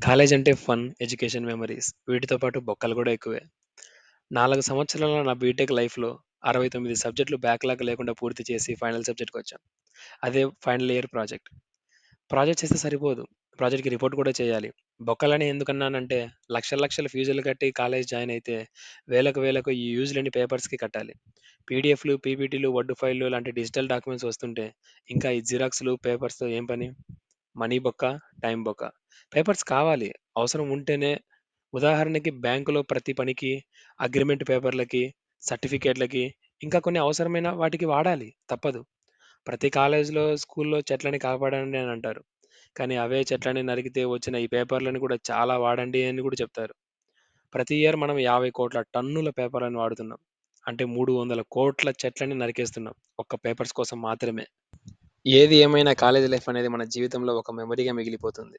College అంటే fun, education, memories వీటితో పాటు బొక్కలు గూడా ఎక్కువే. 4 సంవత్సరాల నా బీటెక్ లైఫ్‌లో 69 సబ్జెక్టులు బ్యాక్‌లాగ్ లేకుండా పూర్తి చేసి ఫైనల్ సబ్జెక్ట్‌కొచ్చాం. అదే ఫైనల్ ఇయర్ ప్రాజెక్ట్. ప్రాజెక్ట్ చేస్తే సరిపోదు. ప్రాజెక్ట్‌కి రిపోర్ట్ కూడా చేయాలి. బొక్కలని ఎందుకన్నానంటే లక్షలు లక్షలు ఫీజులు కట్టి కాలేజ్ జాయిన్ అయితే వేలకు ఈ యూజ్ లేని పేపర్స్‌కి కట్టాలి. పీడీఎఫ్‌లు, పీపీటీలు, వర్డ్ ఫైల్‌లు లాంటి డిజిటల్ డాక్యుమెంట్స్ వస్తుంటే ఇంకా ఈ జిరాక్స్‌లు, పేపర్స్‌తో ఏం పని? మనీ బొక్క, టైం బొక్క. పేపర్స్ కావాలి. అవసరం ఉంటేనే ఉదాహరణకి బ్యాంకులో ప్రతి పనికి, అగ్రీమెంట్ పేపర్‌లకి, సర్టిఫికేట్‌లకి, ఇంకా కొన్ని అవసరమైన వాటికి వాడాలి. తప్పదు. ప్రతి కాలేజీలో, స్కూల్‌లో చెట్లని కాపాడండి అని అంటారు. కానీ అవే చెట్లని నరికితే వచ్చిన ఈ పేపర్‌లని కూడా చాలా వాడండి అని కూడా చెప్తారు. ప్రతి ఇయర్ మనం 50,00,00,000 టన్నుల పేపర్‌లను వాడుతున్నాం. అంటే 300,00,00,000 చెట్లని నరికేస్తున్నాం. ఒక్క పేపర్స్ కోసం మాత్రమే. ఏది ఏమైనా కాలేజీ లైఫ్ అనేది మన జీవితంలో ఒక మెమరీగా మిగిలిపోతుంది.